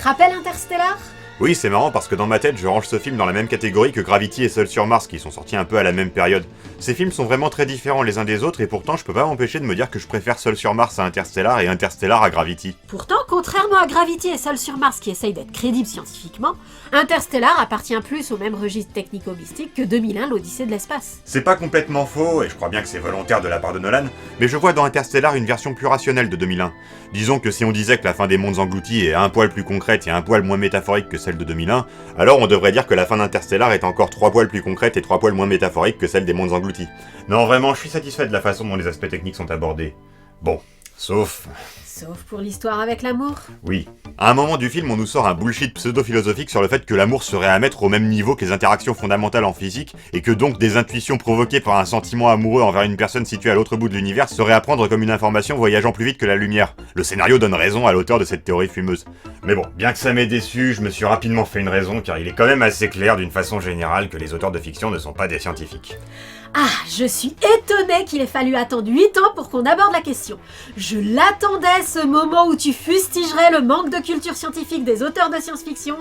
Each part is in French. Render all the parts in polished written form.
rappelles Interstellar ? Oui, c'est marrant parce que dans ma tête, je range ce film dans la même catégorie que Gravity et Seul sur Mars, qui sont sortis un peu à la même période. Ces films sont vraiment très différents les uns des autres, et pourtant je peux pas m'empêcher de me dire que je préfère Seul sur Mars à Interstellar et Interstellar à Gravity. Pourtant, contrairement à Gravity et Seul sur Mars qui essayent d'être crédibles scientifiquement, Interstellar appartient plus au même registre technico-mystique que 2001, l'Odyssée de l'espace. C'est pas complètement faux, et je crois bien que c'est volontaire de la part de Nolan, mais je vois dans Interstellar une version plus rationnelle de 2001. Disons que si on disait que la fin des mondes engloutis est un poil plus concrète et un poil moins métaphorique que celle de 2001, alors on devrait dire que la fin d'Interstellar est encore 3 poils plus concrète et 3 poils moins métaphorique que celle des mondes engloutis. Non, vraiment, je suis satisfait de la façon dont les aspects techniques sont abordés. Bon, sauf pour l'histoire avec l'amour. Oui. À un moment du film, on nous sort un bullshit pseudo-philosophique sur le fait que l'amour serait à mettre au même niveau que les interactions fondamentales en physique, et que donc des intuitions provoquées par un sentiment amoureux envers une personne située à l'autre bout de l'univers seraient à prendre comme une information voyageant plus vite que la lumière. Le scénario donne raison à l'auteur de cette théorie fumeuse. Mais bon, bien que ça m'ait déçu, je me suis rapidement fait une raison, car il est quand même assez clair d'une façon générale que les auteurs de fiction ne sont pas des scientifiques. Ah, je suis étonnée qu'il ait fallu attendre 8 ans pour qu'on aborde la question. Je l'attendais, ce moment où tu fustigerais le manque de culture scientifique des auteurs de science-fiction.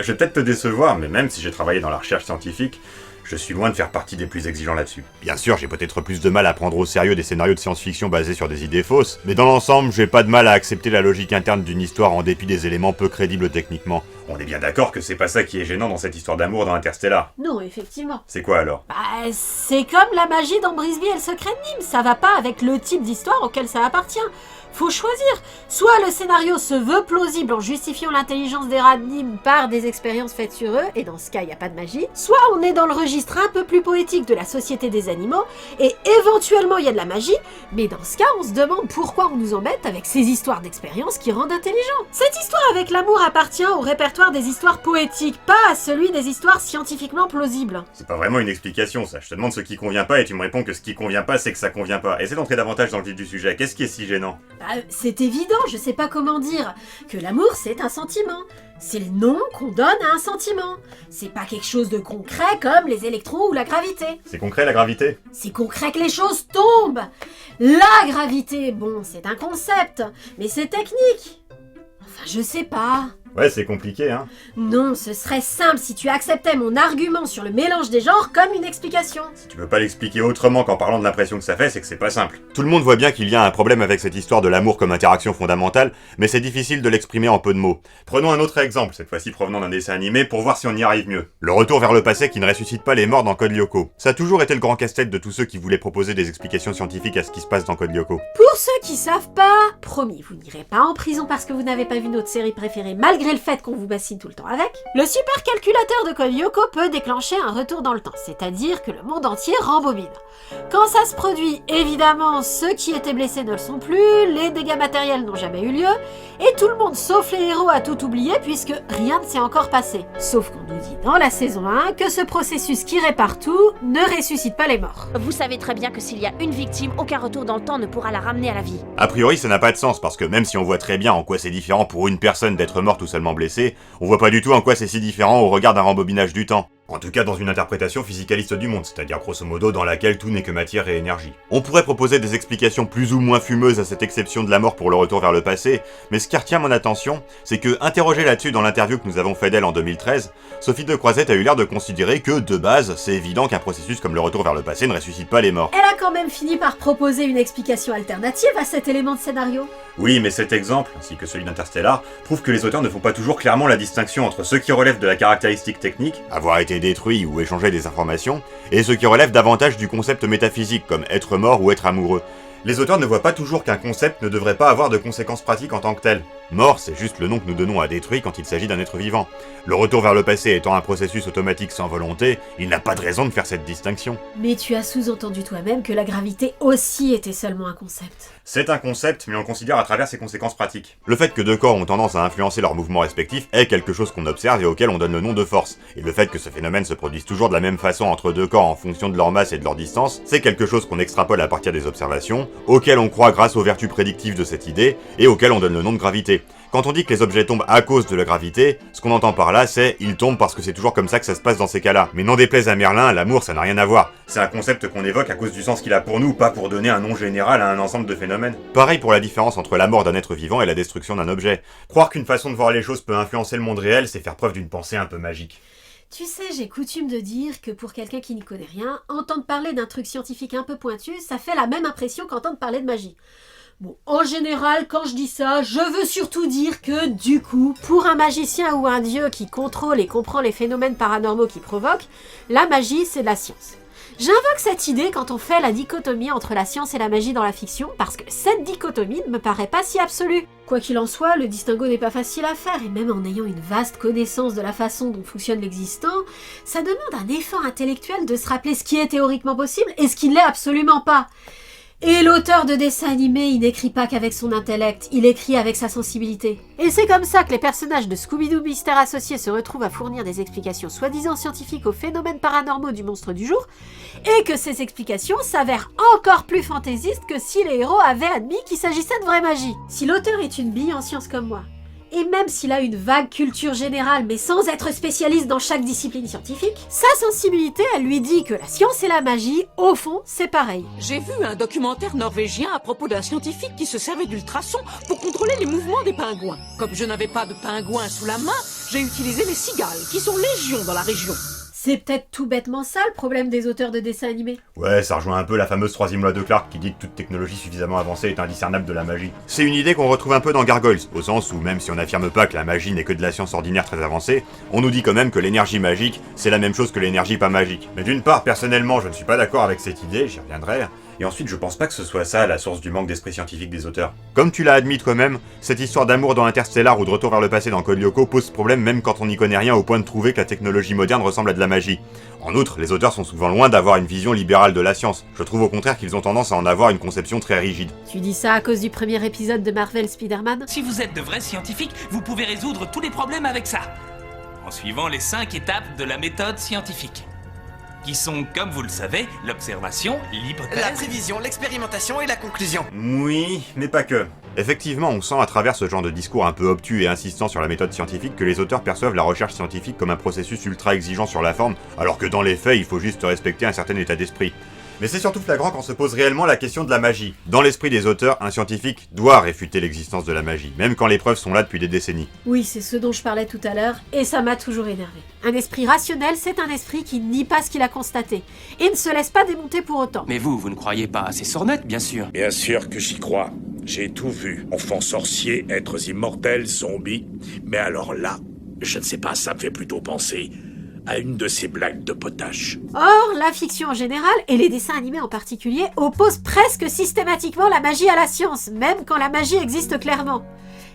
Je vais peut-être te décevoir, mais même si j'ai travaillé dans la recherche scientifique, je suis loin de faire partie des plus exigeants là-dessus. Bien sûr, j'ai peut-être plus de mal à prendre au sérieux des scénarios de science-fiction basés sur des idées fausses, mais dans l'ensemble, j'ai pas de mal à accepter la logique interne d'une histoire en dépit des éléments peu crédibles techniquement. On est bien d'accord que c'est pas ça qui est gênant dans cette histoire d'amour dans Interstellar. Non, effectivement. C'est quoi alors ? C'est comme la magie dans Brisby et le secret de Nîmes, ça va pas avec le type d'histoire auquel ça appartient. Faut choisir. Soit le scénario se veut plausible en justifiant l'intelligence des rats de Nîmes par des expériences faites sur eux, et dans ce cas, il n'y a pas de magie. Soit on est dans le registre un peu plus poétique de la société des animaux, et éventuellement il y a de la magie, mais dans ce cas, on se demande pourquoi on nous embête avec ces histoires d'expériences qui rendent intelligents. Cette histoire avec l'amour appartient au répertoire des histoires poétiques, pas à celui des histoires scientifiquement plausibles. C'est pas vraiment une explication, ça. Je te demande ce qui convient pas et tu me réponds que ce qui convient pas, c'est que ça convient pas. Essaie d'entrer davantage dans le vif du sujet. Qu'est-ce qui est si gênant ? C'est évident, je sais pas comment dire, que l'amour c'est un sentiment. C'est le nom qu'on donne à un sentiment. C'est pas quelque chose de concret comme les électrons ou la gravité. C'est concret la gravité ? C'est concret que les choses tombent. La gravité, bon, c'est un concept, mais c'est technique. Enfin, je sais pas. Ouais, c'est compliqué, hein. Non, ce serait simple si tu acceptais mon argument sur le mélange des genres comme une explication. Si tu veux pas l'expliquer autrement qu'en parlant de l'impression que ça fait, c'est que c'est pas simple. Tout le monde voit bien qu'il y a un problème avec cette histoire de l'amour comme interaction fondamentale, mais c'est difficile de l'exprimer en peu de mots. Prenons un autre exemple, cette fois-ci provenant d'un dessin animé, pour voir si on y arrive mieux. Le retour vers le passé qui ne ressuscite pas les morts dans Code Lyoko. Ça a toujours été le grand casse-tête de tous ceux qui voulaient proposer des explications scientifiques à ce qui se passe dans Code Lyoko. Pour ceux qui savent pas, promis, vous n'irez pas en prison parce que vous n'avez pas vu notre série préférée malgré le fait qu'on vous bassine tout le temps avec. Le supercalculateur de Code Lyoko peut déclencher un retour dans le temps, c'est-à-dire que le monde entier rembobine. Quand ça se produit, évidemment, ceux qui étaient blessés ne le sont plus, les dégâts matériels n'ont jamais eu lieu, et tout le monde sauf les héros a tout oublié puisque rien ne s'est encore passé. Sauf qu'on nous dit dans la saison 1 que ce processus qui répare tout ne ressuscite pas les morts. Vous savez très bien que s'il y a une victime, aucun retour dans le temps ne pourra la ramener à la vie. A priori, ça n'a pas de sens, parce que même si on voit très bien en quoi c'est différent pour une personne d'être morte ou seulement blessée, on voit pas du tout en quoi c'est si différent au regard d'un rembobinage du temps. En tout cas dans une interprétation physicaliste du monde, c'est-à-dire grosso modo dans laquelle tout n'est que matière et énergie. On pourrait proposer des explications plus ou moins fumeuses à cette exception de la mort pour le retour vers le passé, mais ce qui retient mon attention, c'est que, interrogée là-dessus dans l'interview que nous avons fait d'elle en 2013, Sophie de Croisette a eu l'air de considérer que, de base, c'est évident qu'un processus comme le retour vers le passé ne ressuscite pas les morts. Elle a quand même fini par proposer une explication alternative à cet élément de scénario. Oui, mais cet exemple, ainsi que celui d'Interstellar, prouve que les auteurs ne font pas toujours clairement la distinction entre ceux qui relèvent de la caractéristique technique, avoir été détruit ou échanger des informations, et ceux qui relèvent davantage du concept métaphysique, comme être mort ou être amoureux. Les auteurs ne voient pas toujours qu'un concept ne devrait pas avoir de conséquences pratiques en tant que tel. Mort, c'est juste le nom que nous donnons à détruit quand il s'agit d'un être vivant. Le retour vers le passé étant un processus automatique sans volonté, il n'a pas de raison de faire cette distinction. Mais tu as sous-entendu toi-même que la gravité aussi était seulement un concept. C'est un concept, mais on le considère à travers ses conséquences pratiques. Le fait que deux corps ont tendance à influencer leurs mouvements respectifs est quelque chose qu'on observe et auquel on donne le nom de force. Et le fait que ce phénomène se produise toujours de la même façon entre deux corps en fonction de leur masse et de leur distance, c'est quelque chose qu'on extrapole à partir des observations, auquel on croit grâce aux vertus prédictives de cette idée, et auquel on donne le nom de gravité. objets. Quand on dit que les objets tombent à cause de la gravité, ce qu'on entend par là c'est « ils tombent parce que c'est toujours comme ça que ça se passe dans ces cas-là ». Mais n'en déplaise à Merlin, l'amour ça n'a rien à voir. C'est un concept qu'on évoque à cause du sens qu'il a pour nous, pas pour donner un nom général à un ensemble de phénomènes. Pareil pour la différence entre la mort d'un être vivant et la destruction d'un objet. Croire qu'une façon de voir les choses peut influencer le monde réel, c'est faire preuve d'une pensée un peu magique. Tu sais, j'ai coutume de dire que pour quelqu'un qui n'y connaît rien, entendre parler d'un truc scientifique un peu pointu, ça fait la même impression qu'entendre parler de magie. Bon, en général, quand je dis ça, je veux surtout dire que, du coup, pour un magicien ou un dieu qui contrôle et comprend les phénomènes paranormaux qu'il provoque, la magie, c'est de la science. J'invoque cette idée quand on fait la dichotomie entre la science et la magie dans la fiction, parce que cette dichotomie ne me paraît pas si absolue. Quoi qu'il en soit, le distinguo n'est pas facile à faire, et même en ayant une vaste connaissance de la façon dont fonctionne l'existant, ça demande un effort intellectuel de se rappeler ce qui est théoriquement possible et ce qui ne l'est absolument pas. Et l'auteur de dessins animés, il n'écrit pas qu'avec son intellect, il écrit avec sa sensibilité. Et c'est comme ça que les personnages de Scooby-Doo Mystère Associé se retrouvent à fournir des explications soi-disant scientifiques aux phénomènes paranormaux du monstre du jour, et que ces explications s'avèrent encore plus fantaisistes que si les héros avaient admis qu'il s'agissait de vraie magie. Si l'auteur est une bille en sciences comme moi, et même s'il a une vague culture générale mais sans être spécialiste dans chaque discipline scientifique, sa sensibilité, elle lui dit que la science et la magie, au fond, c'est pareil. J'ai vu un documentaire norvégien à propos d'un scientifique qui se servait d'ultrasons pour contrôler les mouvements des pingouins. Comme je n'avais pas de pingouins sous la main, j'ai utilisé les cigales, qui sont légion dans la région. C'est peut-être tout bêtement ça le problème des auteurs de dessins animés. Ouais, ça rejoint un peu la fameuse troisième loi de Clark qui dit que toute technologie suffisamment avancée est indiscernable de la magie. C'est une idée qu'on retrouve un peu dans Gargoyles, au sens où même si on n'affirme pas que la magie n'est que de la science ordinaire très avancée, on nous dit quand même que l'énergie magique, c'est la même chose que l'énergie pas magique. Mais d'une part, personnellement, je ne suis pas d'accord avec cette idée, j'y reviendrai, et ensuite je pense pas que ce soit ça la source du manque d'esprit scientifique des auteurs. Comme tu l'as admis toi-même, cette histoire d'amour dans Interstellar ou de retour vers le passé dans Code Lyoko pose problème même quand on n'y connaît rien au point de trouver que la technologie moderne ressemble à de la magie. En outre, les auteurs sont souvent loin d'avoir une vision libérale de la science. Je trouve au contraire qu'ils ont tendance à en avoir une conception très rigide. Tu dis ça à cause du premier épisode de Marvel Spider-Man ? Si vous êtes de vrais scientifiques, vous pouvez résoudre tous les problèmes avec ça, en suivant les 5 étapes de la méthode scientifique. Qui sont, comme vous le savez, l'observation, l'hypothèse... La prévision, l'expérimentation et la conclusion. Oui, mais pas que. Effectivement, on sent à travers ce genre de discours un peu obtus et insistant sur la méthode scientifique que les auteurs perçoivent la recherche scientifique comme un processus ultra exigeant sur la forme, alors que dans les faits, il faut juste respecter un certain état d'esprit. Mais c'est surtout flagrant quand se pose réellement la question de la magie. Dans l'esprit des auteurs, un scientifique doit réfuter l'existence de la magie, même quand les preuves sont là depuis des décennies. Oui, c'est ce dont je parlais tout à l'heure, et ça m'a toujours énervé. Un esprit rationnel, c'est un esprit qui nie pas ce qu'il a constaté, et ne se laisse pas démonter pour autant. Mais vous ne croyez pas à ces sornettes, bien sûr. Bien sûr que j'y crois. J'ai tout vu. Enfants sorciers, êtres immortels, zombies. Mais alors là, je ne sais pas, ça me fait plutôt penser à une de ces blagues de potache. Or, la fiction en général, et les dessins animés en particulier, opposent presque systématiquement la magie à la science, même quand la magie existe clairement.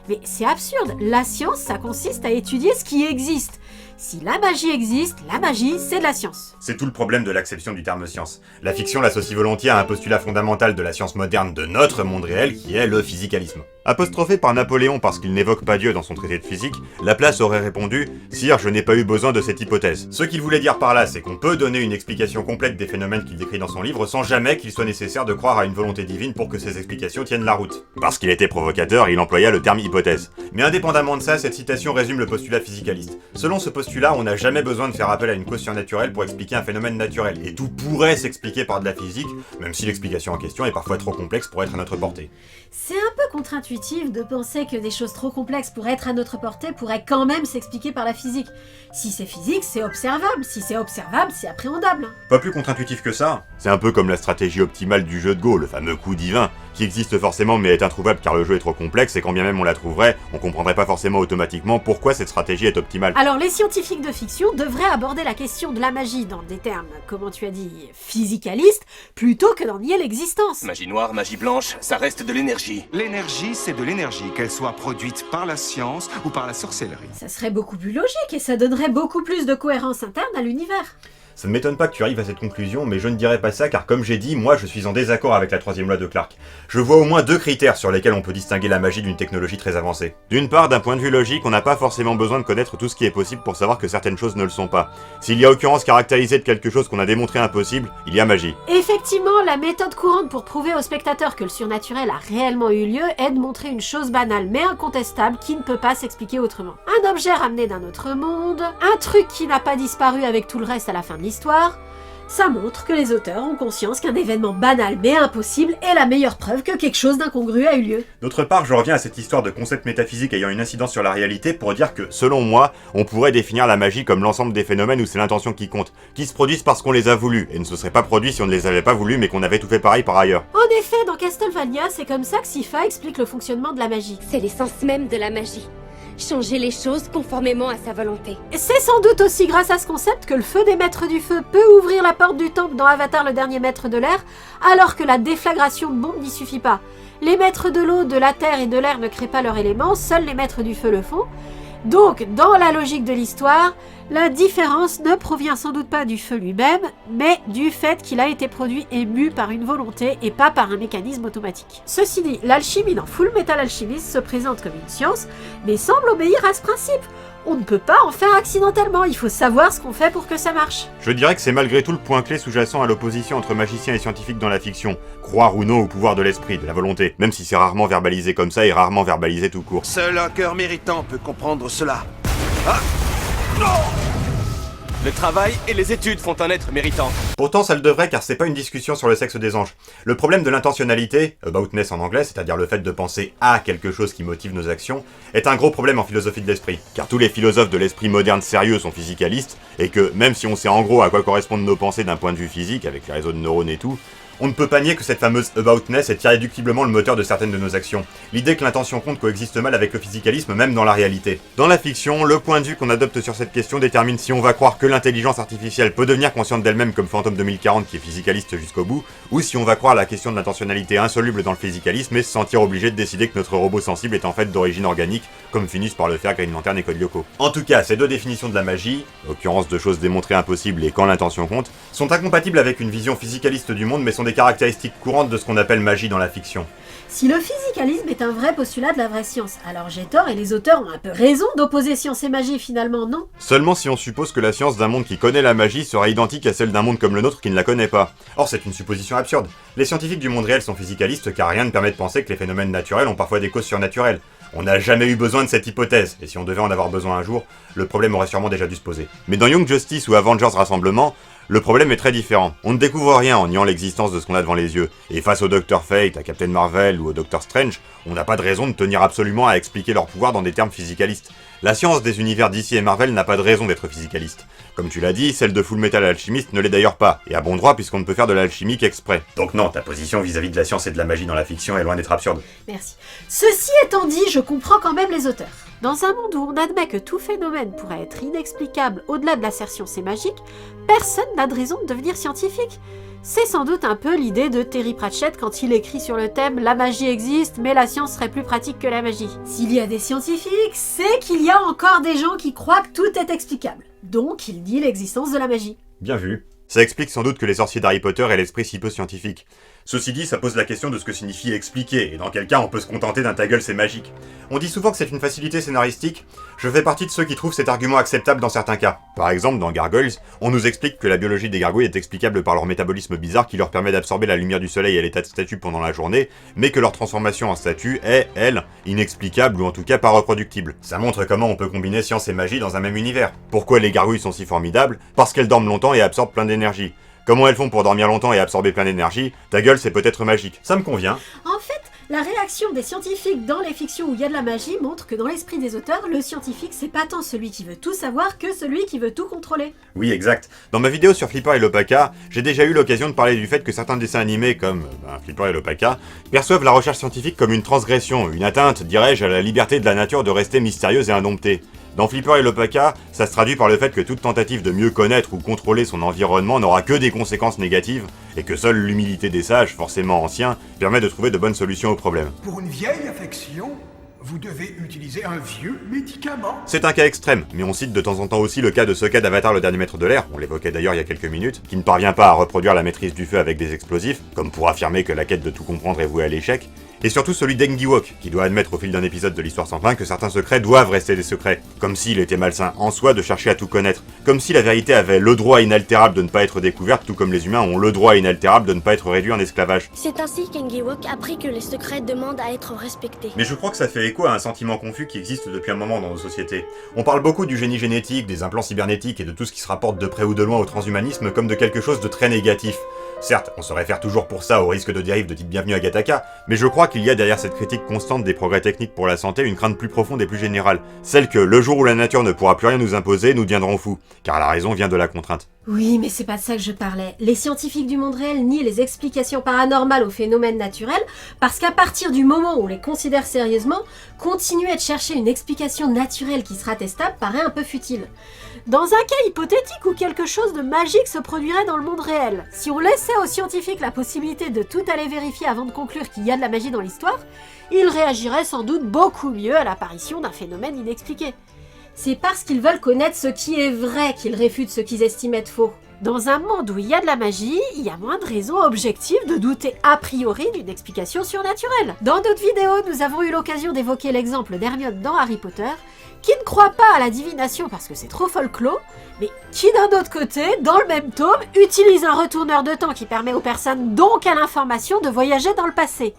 Mais c'est absurde, la science, ça consiste à étudier ce qui existe. Si la magie existe, la magie, c'est de la science. C'est tout le problème de l'acception du terme science. La fiction l'associe volontiers à un postulat fondamental de la science moderne de notre monde réel, qui est le physicalisme. Apostrophé par Napoléon parce qu'il n'évoque pas Dieu dans son traité de physique, Laplace aurait répondu « Sire, je n'ai pas eu besoin de cette hypothèse ». Ce qu'il voulait dire par là, c'est qu'on peut donner une explication complète des phénomènes qu'il décrit dans son livre sans jamais qu'il soit nécessaire de croire à une volonté divine pour que ces explications tiennent la route. Parce qu'il était provocateur, il employa le terme hypothèse. Mais indépendamment de ça, cette citation résume le postulat physicaliste. Selon ce postulat, on n'a jamais besoin de faire appel à une cause surnaturelle pour expliquer un phénomène naturel, et tout pourrait s'expliquer par de la physique, même si l'explication en question est parfois trop complexe pour être à notre portée. C'est un peu contre-intuitif de penser que des choses trop complexes pour être à notre portée pourraient quand même s'expliquer par la physique. Si c'est physique, c'est observable. Si c'est observable, c'est appréhendable. Pas plus contre-intuitif que ça. C'est un peu comme la stratégie optimale du jeu de Go, le fameux coup divin, qui existe forcément mais est introuvable car le jeu est trop complexe et quand bien même on la trouverait, on comprendrait pas forcément automatiquement pourquoi cette stratégie est optimale. Alors les scientifiques de fiction devraient aborder la question de la magie dans des termes, comment tu as dit, physicalistes, plutôt que d'en nier l'existence. Magie noire, magie blanche, ça reste de l'énergie. L'énergie, c'est de l'énergie, qu'elle soit produite par la science ou par la sorcellerie. Ça serait beaucoup plus logique et ça donnerait beaucoup plus de cohérence interne à l'univers. Ça ne m'étonne pas que tu arrives à cette conclusion, mais je ne dirais pas ça car comme j'ai dit, moi je suis en désaccord avec la troisième loi de Clarke. Je vois au moins 2 critères sur lesquels on peut distinguer la magie d'une technologie très avancée. D'une part, d'un point de vue logique, on n'a pas forcément besoin de connaître tout ce qui est possible pour savoir que certaines choses ne le sont pas. S'il y a occurrence caractérisée de quelque chose qu'on a démontré impossible, il y a magie. Effectivement, la méthode courante pour prouver au spectateur que le surnaturel a réellement eu lieu est de montrer une chose banale mais incontestable qui ne peut pas s'expliquer autrement. Un objet ramené d'un autre monde, un truc qui n'a pas disparu avec tout le reste à la fin de l'histoire, ça montre que les auteurs ont conscience qu'un événement banal mais impossible est la meilleure preuve que quelque chose d'incongru a eu lieu. D'autre part, je reviens à cette histoire de concept métaphysique ayant une incidence sur la réalité pour dire que, selon moi, on pourrait définir la magie comme l'ensemble des phénomènes où c'est l'intention qui compte, qui se produisent parce qu'on les a voulus, et ne se seraient pas produits si on ne les avait pas voulus mais qu'on avait tout fait pareil par ailleurs. En effet, dans Castlevania, c'est comme ça que Sypha explique le fonctionnement de la magie. C'est l'essence même de la magie. Changer les choses conformément à sa volonté. C'est sans doute aussi grâce à ce concept que le feu des maîtres du feu peut ouvrir la porte du temple dans Avatar le dernier maître de l'air, alors que la déflagration de bombes n'y suffit pas. Les maîtres de l'eau, de la terre et de l'air ne créent pas leur élément, seuls les maîtres du feu le font. Donc, dans la logique de l'histoire, la différence ne provient sans doute pas du feu lui-même, mais du fait qu'il a été produit et mu par une volonté et pas par un mécanisme automatique. Ceci dit, l'alchimie dans Full Metal Alchemist se présente comme une science, mais semble obéir à ce principe. On ne peut pas en faire accidentellement, il faut savoir ce qu'on fait pour que ça marche. Je dirais que c'est malgré tout le point clé sous-jacent à l'opposition entre magiciens et scientifiques dans la fiction. Croire ou non au pouvoir de l'esprit, de la volonté, même si c'est rarement verbalisé comme ça et rarement verbalisé tout court. Seul un cœur méritant peut comprendre cela. Ah non! Le travail et les études font un être méritant. Pourtant ça le devrait car c'est pas une discussion sur le sexe des anges. Le problème de l'intentionnalité, aboutness en anglais, c'est-à-dire le fait de penser à quelque chose qui motive nos actions, est un gros problème en philosophie de l'esprit. Car tous les philosophes de l'esprit moderne sérieux sont physicalistes, et que même si on sait en gros à quoi correspondent nos pensées d'un point de vue physique, avec les réseaux de neurones et tout, on ne peut pas nier que cette fameuse aboutness est irréductiblement le moteur de certaines de nos actions. L'idée que l'intention compte coexiste mal avec le physicalisme, même dans la réalité. Dans la fiction, le point de vue qu'on adopte sur cette question détermine si on va croire que l'intelligence artificielle peut devenir consciente d'elle-même comme Phantom 2040 qui est physicaliste jusqu'au bout, ou si on va croire la question de l'intentionnalité insoluble dans le physicalisme et se sentir obligé de décider que notre robot sensible est en fait d'origine organique, comme finissent par le faire Green Lantern et Code Lyoko. En tout cas, ces deux définitions de la magie, l'occurrence de choses démontrées impossibles et quand l'intention compte, sont incompatibles avec une vision physicaliste du monde mais sont des caractéristiques courantes de ce qu'on appelle magie dans la fiction. Si le physicalisme est un vrai postulat de la vraie science, alors j'ai tort et les auteurs ont un peu raison d'opposer science et magie finalement, non? Seulement si on suppose que la science d'un monde qui connaît la magie sera identique à celle d'un monde comme le nôtre qui ne la connaît pas. Or c'est une supposition absurde. Les scientifiques du monde réel sont physicalistes car rien ne permet de penser que les phénomènes naturels ont parfois des causes surnaturelles. On n'a jamais eu besoin de cette hypothèse, et si on devait en avoir besoin un jour, le problème aurait sûrement déjà dû se poser. Mais dans Young Justice ou Avengers Rassemblement, le problème est très différent. On ne découvre rien en niant l'existence de ce qu'on a devant les yeux. Et face au Dr Fate, à Captain Marvel ou au Doctor Strange, on n'a pas de raison de tenir absolument à expliquer leur pouvoir dans des termes physicalistes. La science des univers DC et Marvel n'a pas de raison d'être physicaliste. Comme tu l'as dit, celle de Full Metal Alchemist ne l'est d'ailleurs pas, et à bon droit puisqu'on ne peut faire de l'alchimie qu'exprès. Donc non, ta position vis-à-vis de la science et de la magie dans la fiction est loin d'être absurde. Merci. Ceci étant dit, je comprends quand même les auteurs. Dans un monde où on admet que tout phénomène pourrait être inexplicable au-delà de l'assertion c'est magique, personne n'a de raison de devenir scientifique. C'est sans doute un peu l'idée de Terry Pratchett quand il écrit sur le thème « La magie existe, mais la science serait plus pratique que la magie ». S'il y a des scientifiques, c'est qu'il y a encore des gens qui croient que tout est explicable. Donc il nie l'existence de la magie. Bien vu. Ça explique sans doute que les sorciers d'Harry Potter aient l'esprit si peu scientifique. Ceci dit, ça pose la question de ce que signifie expliquer, et dans quel cas on peut se contenter d'un ta gueule c'est magique. On dit souvent que c'est une facilité scénaristique, je fais partie de ceux qui trouvent cet argument acceptable dans certains cas. Par exemple, dans Gargoyles, on nous explique que la biologie des gargouilles est explicable par leur métabolisme bizarre qui leur permet d'absorber la lumière du soleil à l'état de statue pendant la journée, mais que leur transformation en statue est, elle, inexplicable ou en tout cas pas reproductible. Ça montre comment on peut combiner science et magie dans un même univers. Pourquoi les gargouilles sont si formidables? Parce qu'elles dorment longtemps et absorbent plein d'énergie. Comment elles font pour dormir longtemps et absorber plein d'énergie? Ta gueule, c'est peut-être magique. Ça me convient. En fait, la réaction des scientifiques dans les fictions où il y a de la magie montre que dans l'esprit des auteurs, le scientifique c'est pas tant celui qui veut tout savoir que celui qui veut tout contrôler. Oui, exact. Dans ma vidéo sur Flipper et l'Opaka, j'ai déjà eu l'occasion de parler du fait que certains dessins animés comme Flipper et l'Opaka perçoivent la recherche scientifique comme une transgression, une atteinte, dirais-je, à la liberté de la nature de rester mystérieuse et indomptée. Dans Flipper et l'Opaka, ça se traduit par le fait que toute tentative de mieux connaître ou contrôler son environnement n'aura que des conséquences négatives, et que seule l'humilité des sages, forcément anciens, permet de trouver de bonnes solutions aux problèmes. Pour une vieille affection, vous devez utiliser un vieux médicament. C'est un cas extrême, mais on cite de temps en temps aussi le cas de Sokka d'Avatar le dernier maître de l'air, on l'évoquait d'ailleurs il y a quelques minutes, qui ne parvient pas à reproduire la maîtrise du feu avec des explosifs, comme pour affirmer que la quête de tout comprendre est vouée à l'échec, et surtout celui d'Engiwok, qui doit admettre au fil d'un épisode de l'histoire sans fin que certains secrets doivent rester des secrets, comme s'il était malsain en soi de chercher à tout connaître, comme si la vérité avait le droit inaltérable de ne pas être découverte, tout comme les humains ont le droit inaltérable de ne pas être réduits en esclavage. C'est ainsi qu'Engiwok apprit que les secrets demandent à être respectés. Mais je crois que ça fait écho à un sentiment confus qui existe depuis un moment dans nos sociétés. On parle beaucoup du génie génétique, des implants cybernétiques et de tout ce qui se rapporte de près ou de loin au transhumanisme comme de quelque chose de très négatif. Certes, on se réfère toujours pour ça au risque de dérive de type Bienvenue à Gattaca, mais je crois qu'il y a derrière cette critique constante des progrès techniques pour la santé une crainte plus profonde et plus générale, celle que le jour où la nature ne pourra plus rien nous imposer, nous deviendrons fous, car la raison vient de la contrainte. Oui, mais c'est pas de ça que je parlais. Les scientifiques du monde réel nient les explications paranormales aux phénomènes naturels parce qu'à partir du moment où on les considère sérieusement, continuer de chercher une explication naturelle qui sera testable paraît un peu futile. Dans un cas hypothétique où quelque chose de magique se produirait dans le monde réel, si on laissait aux scientifiques la possibilité de tout aller vérifier avant de conclure qu'il y a de la magie dans l'histoire, ils réagiraient sans doute beaucoup mieux à l'apparition d'un phénomène inexpliqué. C'est parce qu'ils veulent connaître ce qui est vrai qu'ils réfutent ce qu'ils estiment être faux. Dans un monde où il y a de la magie, il y a moins de raisons objectives de douter a priori d'une explication surnaturelle. Dans d'autres vidéos, nous avons eu l'occasion d'évoquer l'exemple d'Hermione dans Harry Potter, qui ne croit pas à la divination parce que c'est trop folklore, mais qui d'un autre côté, dans le même tome, utilise un retourneur de temps qui permet aux personnes donc à l'information de voyager dans le passé.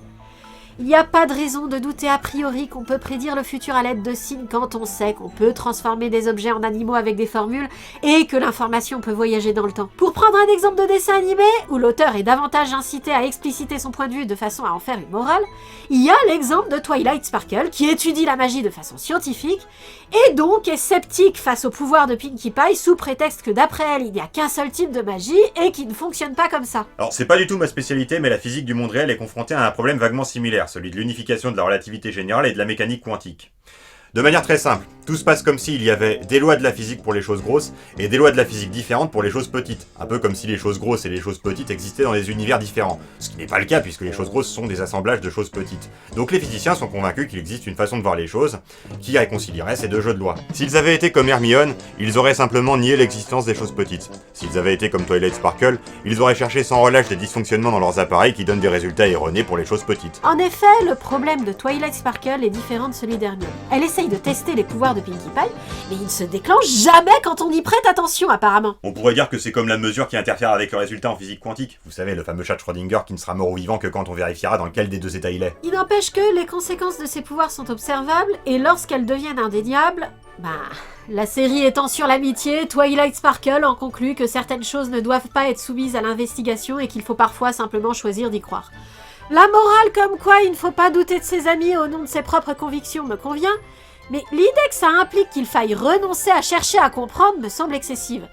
Il n'y a pas de raison de douter a priori qu'on peut prédire le futur à l'aide de signes quand on sait qu'on peut transformer des objets en animaux avec des formules et que l'information peut voyager dans le temps. Pour prendre un exemple de dessin animé, où l'auteur est davantage incité à expliciter son point de vue de façon à en faire une morale, il y a l'exemple de Twilight Sparkle qui étudie la magie de façon scientifique et donc est sceptique face au pouvoir de Pinkie Pie sous prétexte que d'après elle, il n'y a qu'un seul type de magie et qui ne fonctionne pas comme ça. Alors c'est pas du tout ma spécialité, mais la physique du monde réel est confrontée à un problème vaguement similaire, celui de l'unification de la relativité générale et de la mécanique quantique. De manière très simple, tout se passe comme s'il y avait des lois de la physique pour les choses grosses et des lois de la physique différentes pour les choses petites. Un peu comme si les choses grosses et les choses petites existaient dans des univers différents. Ce qui n'est pas le cas puisque les choses grosses sont des assemblages de choses petites. Donc les physiciens sont convaincus qu'il existe une façon de voir les choses qui réconcilierait ces deux jeux de loi. S'ils avaient été comme Hermione, ils auraient simplement nié l'existence des choses petites. S'ils avaient été comme Twilight Sparkle, ils auraient cherché sans relâche des dysfonctionnements dans leurs appareils qui donnent des résultats erronés pour les choses petites. En effet, le problème de Twilight Sparkle est différent de celui d'Hermione. Elle essaye de tester les pouvoirs de Pinkie Pie, mais il ne se déclenche jamais quand on y prête attention apparemment. On pourrait dire que c'est comme la mesure qui interfère avec le résultat en physique quantique. Vous savez, le fameux chat de Schrödinger qui ne sera mort ou vivant que quand on vérifiera dans lequel des deux états il est. Il n'empêche que les conséquences de ces pouvoirs sont observables, et lorsqu'elles deviennent indéniables, la série étant sur l'amitié, Twilight Sparkle en conclut que certaines choses ne doivent pas être soumises à l'investigation et qu'il faut parfois simplement choisir d'y croire. La morale comme quoi il ne faut pas douter de ses amis au nom de ses propres convictions me convient, mais l'idée que ça implique qu'il faille renoncer à chercher à comprendre me semble excessive.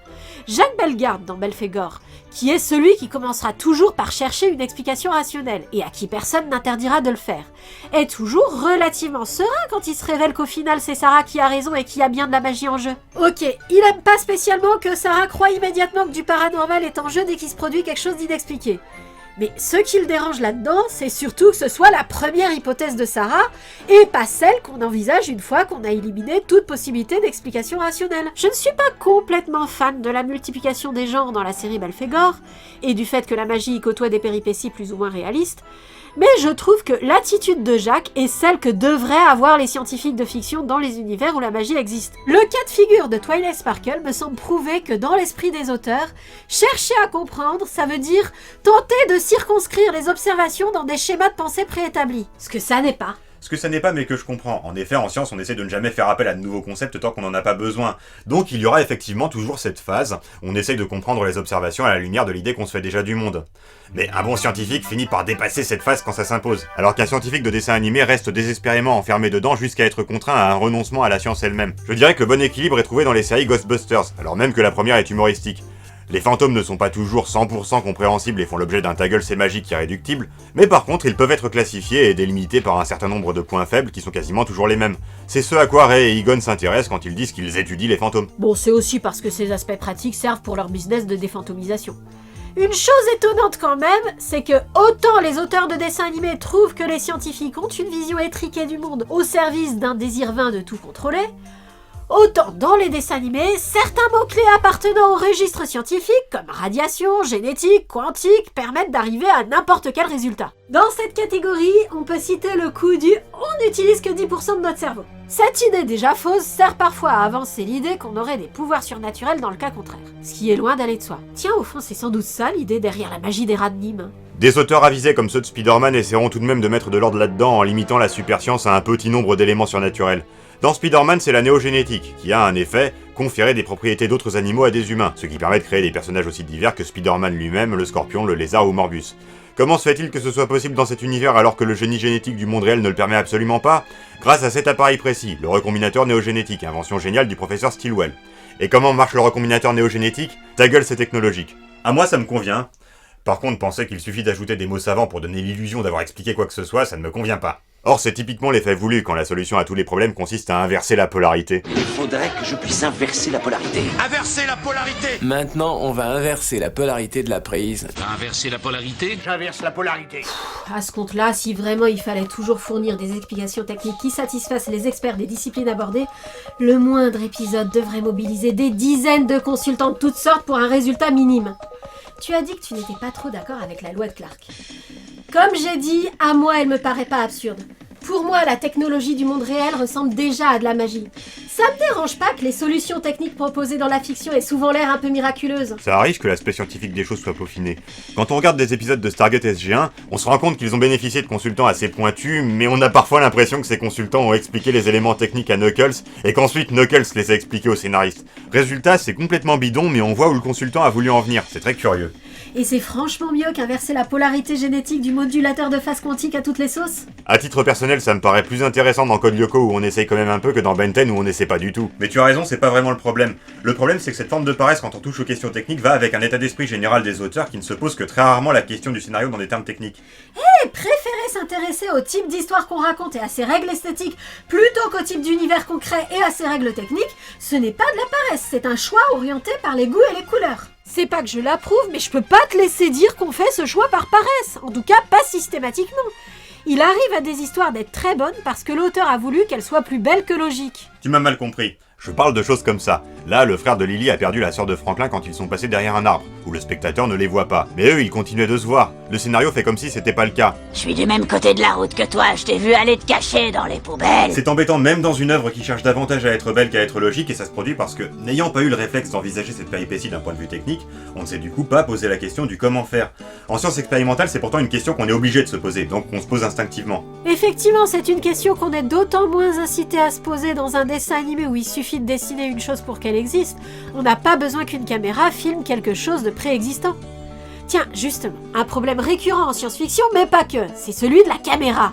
Jacques Bellegarde dans Belphégor, qui est celui qui commencera toujours par chercher une explication rationnelle, et à qui personne n'interdira de le faire, est toujours relativement serein quand il se révèle qu'au final c'est Sarah qui a raison et qui a bien de la magie en jeu. Ok, il aime pas spécialement que Sarah croie immédiatement que du paranormal est en jeu dès qu'il se produit quelque chose d'inexpliqué. Mais ce qui le dérange là-dedans, c'est surtout que ce soit la première hypothèse de Sarah, et pas celle qu'on envisage une fois qu'on a éliminé toute possibilité d'explication rationnelle. Je ne suis pas complètement fan de la multiplication des genres dans la série Belphégor, et du fait que la magie y côtoie des péripéties plus ou moins réalistes, mais je trouve que l'attitude de Jacques est celle que devraient avoir les scientifiques de fiction dans les univers où la magie existe. Le cas de figure de Twilight Sparkle me semble prouver que dans l'esprit des auteurs, chercher à comprendre, ça veut dire tenter de circonscrire les observations dans des schémas de pensée préétablis. Ce que ça n'est pas. Ce que ça n'est pas mais que je comprends. En effet, en science, on essaie de ne jamais faire appel à de nouveaux concepts tant qu'on n'en a pas besoin. Donc il y aura effectivement toujours cette phase où on essaye de comprendre les observations à la lumière de l'idée qu'on se fait déjà du monde. Mais un bon scientifique finit par dépasser cette phase quand ça s'impose, alors qu'un scientifique de dessin animé reste désespérément enfermé dedans jusqu'à être contraint à un renoncement à la science elle-même. Je dirais que le bon équilibre est trouvé dans les séries Ghostbusters, alors même que la première est humoristique. Les fantômes ne sont pas toujours 100% compréhensibles et font l'objet d'un ta gueule c'est magique irréductible, mais par contre ils peuvent être classifiés et délimités par un certain nombre de points faibles qui sont quasiment toujours les mêmes. C'est ce à quoi Ray et Egon s'intéressent quand ils disent qu'ils étudient les fantômes. Bon, c'est aussi parce que ces aspects pratiques servent pour leur business de défantomisation. Une chose étonnante quand même, c'est que autant les auteurs de dessins animés trouvent que les scientifiques ont une vision étriquée du monde au service d'un désir vain de tout contrôler, autant dans les dessins animés, certains mots-clés appartenant au registre scientifique, comme radiation, génétique, quantique, permettent d'arriver à n'importe quel résultat. Dans cette catégorie, on peut citer le coup du « on n'utilise que 10% de notre cerveau ». Cette idée déjà fausse sert parfois à avancer l'idée qu'on aurait des pouvoirs surnaturels dans le cas contraire, ce qui est loin d'aller de soi. Tiens, au fond, c'est sans doute ça l'idée derrière la magie des rats de Nîmes. Des auteurs avisés comme ceux de Spider-Man essaieront tout de même de mettre de l'ordre là-dedans en limitant la superscience à un petit nombre d'éléments surnaturels. Dans Spider-Man, c'est la néogénétique, qui a un effet, conférer des propriétés d'autres animaux à des humains, ce qui permet de créer des personnages aussi divers que Spider-Man lui-même, le Scorpion, le Lézard ou Morbus. Comment se fait-il que ce soit possible dans cet univers alors que le génie génétique du monde réel ne le permet absolument pas? Grâce à cet appareil précis, le recombinateur néogénétique, invention géniale du professeur Stilwell. Et comment marche le recombinateur néogénétique? Ta gueule, c'est technologique. À moi, ça me convient. Par contre, penser qu'il suffit d'ajouter des mots savants pour donner l'illusion d'avoir expliqué quoi que ce soit, ça ne me convient pas. Or, c'est typiquement l'effet voulu quand la solution à tous les problèmes consiste à inverser la polarité. Il faudrait que je puisse inverser la polarité. Inverser la polarité! Maintenant, on va inverser la polarité de la prise. Inverser la polarité? J'inverse la polarité. À ce compte-là, si vraiment il fallait toujours fournir des explications techniques qui satisfassent les experts des disciplines abordées, le moindre épisode devrait mobiliser des dizaines de consultants de toutes sortes pour un résultat minime. Tu as dit que tu n'étais pas trop d'accord avec la loi de Clark. Comme j'ai dit, à moi elle me paraît pas absurde. Pour moi, la technologie du monde réel ressemble déjà à de la magie. Ça me dérange pas que les solutions techniques proposées dans la fiction aient souvent l'air un peu miraculeuses. Ça arrive que l'aspect scientifique des choses soit peaufiné. Quand on regarde des épisodes de Stargate SG-1, on se rend compte qu'ils ont bénéficié de consultants assez pointus, mais on a parfois l'impression que ces consultants ont expliqué les éléments techniques à Knuckles, et qu'ensuite Knuckles les a expliqués aux scénaristes. Résultat, c'est complètement bidon, mais on voit où le consultant a voulu en venir, c'est très curieux. Et c'est franchement mieux qu'inverser la polarité génétique du modulateur de phase quantique à toutes les sauces? À titre personnel, ça me paraît plus intéressant dans Code Lyoko où on essaye quand même un peu que dans Ben 10 où on essaie pas du tout. Mais tu as raison, c'est pas vraiment le problème. Le problème, c'est que cette forme de paresse quand on touche aux questions techniques va avec un état d'esprit général des auteurs qui ne se pose que très rarement la question du scénario dans des termes techniques. Préférer s'intéresser au type d'histoire qu'on raconte et à ses règles esthétiques plutôt qu'au type d'univers concret et à ses règles techniques, ce n'est pas de la paresse, c'est un choix orienté par les goûts et les couleurs. C'est pas que je l'approuve, mais je peux pas te laisser dire qu'on fait ce choix par paresse, en tout cas pas systématiquement. Il arrive à des histoires d'être très bonnes parce que l'auteur a voulu qu'elles soient plus belles que logiques. Tu m'as mal compris. Je parle de choses comme ça. Là, le frère de Lily a perdu la sœur de Franklin quand ils sont passés derrière un arbre, où le spectateur ne les voit pas. Mais eux, ils continuaient de se voir. Le scénario fait comme si c'était pas le cas. Je suis du même côté de la route que toi, je t'ai vu aller te cacher dans les poubelles. C'est embêtant même dans une œuvre qui cherche davantage à être belle qu'à être logique, et ça se produit parce que, n'ayant pas eu le réflexe d'envisager cette péripétie d'un point de vue technique, on ne s'est du coup pas posé la question du comment faire. En sciences expérimentales, c'est pourtant une question qu'on est obligé de se poser, donc on se pose instinctivement. Effectivement, c'est une question qu'on est d'autant moins incité à se poser dans un dessin animé où il suffit de dessiner une chose pour qu'elle existe. On n'a pas besoin qu'une caméra filme quelque chose de préexistant. Tiens, justement, un problème récurrent en science-fiction, mais pas que, c'est celui de la caméra.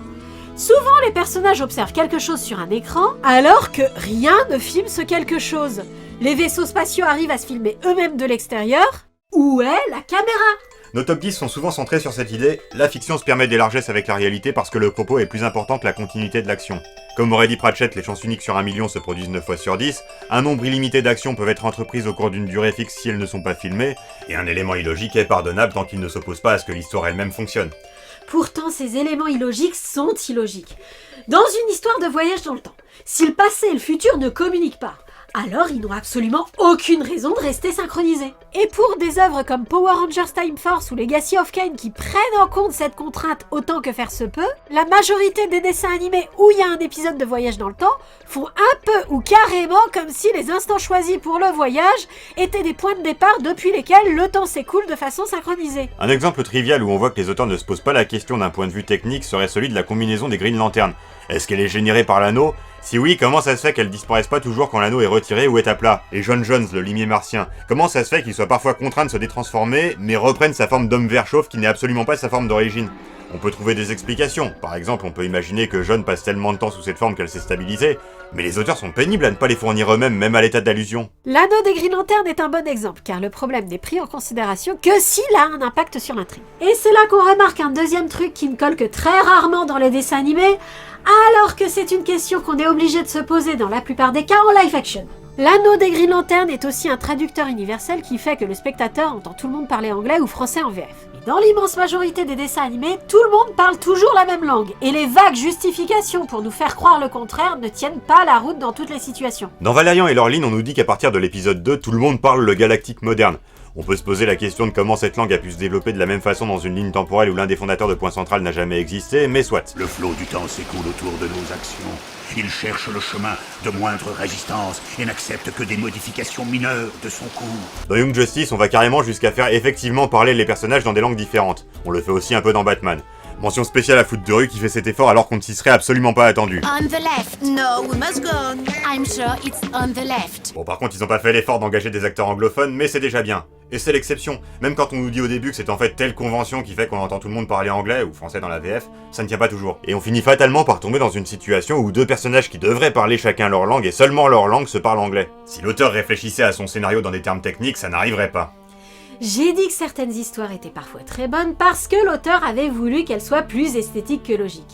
Souvent, les personnages observent quelque chose sur un écran, alors que rien ne filme ce quelque chose. Les vaisseaux spatiaux arrivent à se filmer eux-mêmes de l'extérieur. Où est la caméra ? Nos top 10 sont souvent centrés sur cette idée, la fiction se permet des largesses avec la réalité parce que le propos est plus important que la continuité de l'action. Comme aurait dit Pratchett, les chances uniques sur 1 million se produisent 9 fois sur 10, un nombre illimité d'actions peuvent être entreprises au cours d'une durée fixe si elles ne sont pas filmées, et un élément illogique est pardonnable tant qu'il ne s'oppose pas à ce que l'histoire elle-même fonctionne. Pourtant, ces éléments illogiques sont illogiques. Dans une histoire de voyage dans le temps, si le passé et le futur ne communiquent pas, alors ils n'ont absolument aucune raison de rester synchronisés. Et pour des œuvres comme Power Rangers Time Force ou Legacy of Kain qui prennent en compte cette contrainte autant que faire se peut, la majorité des dessins animés où il y a un épisode de voyage dans le temps font un peu ou carrément comme si les instants choisis pour le voyage étaient des points de départ depuis lesquels le temps s'écoule de façon synchronisée. Un exemple trivial où on voit que les auteurs ne se posent pas la question d'un point de vue technique serait celui de la combinaison des Green Lantern. Est-ce qu'elle est générée par l'anneau ? Si oui, comment ça se fait qu'elle disparaisse pas toujours quand l'anneau est retiré ou est à plat ? Et John Jones, le limier martien, comment ça se fait qu'il soit parfois contraint de se détransformer, mais reprenne sa forme d'homme vert chauve qui n'est absolument pas sa forme d'origine ? On peut trouver des explications. Par exemple, on peut imaginer que John passe tellement de temps sous cette forme qu'elle s'est stabilisée, mais les auteurs sont pénibles à ne pas les fournir eux-mêmes, même à l'état d'allusion. L'anneau des Green Lantern est un bon exemple, car le problème n'est pris en considération que s'il a un impact sur l'intrigue. Et c'est là qu'on remarque un deuxième truc qui ne colle que très rarement dans les dessins animés, alors que c'est une question qu'on est obligé de se poser dans la plupart des cas en live action. L'anneau des Green Lantern est aussi un traducteur universel qui fait que le spectateur entend tout le monde parler anglais ou français en VF. Mais dans l'immense majorité des dessins animés, tout le monde parle toujours la même langue, et les vagues justifications pour nous faire croire le contraire ne tiennent pas la route dans toutes les situations. Dans Valérian et Laureline, on nous dit qu'à partir de l'épisode 2, tout le monde parle le galactique moderne. On peut se poser la question de comment cette langue a pu se développer de la même façon dans une ligne temporelle où l'un des fondateurs de Point Central n'a jamais existé, mais soit. Le flot du temps s'écoule autour de nos actions. Il cherche le chemin de moindre résistance et n'accepte que des modifications mineures de son cours. Dans Young Justice, on va carrément jusqu'à faire effectivement parler les personnages dans des langues différentes. On le fait aussi un peu dans Batman. Mention spéciale à Foot de Rue qui fait cet effort alors qu'on ne s'y serait absolument pas attendu. On the left. No, we must go. I'm sure it's on the left. Bon, par contre, ils ont pas fait l'effort d'engager des acteurs anglophones, mais c'est déjà bien. Et c'est l'exception. Même quand on nous dit au début que c'est en fait telle convention qui fait qu'on entend tout le monde parler anglais ou français dans la VF, ça ne tient pas toujours. Et on finit fatalement par tomber dans une situation où deux personnages qui devraient parler chacun leur langue et seulement leur langue se parlent anglais. Si l'auteur réfléchissait à son scénario dans des termes techniques, ça n'arriverait pas. J'ai dit que certaines histoires étaient parfois très bonnes parce que l'auteur avait voulu qu'elles soient plus esthétiques que logiques.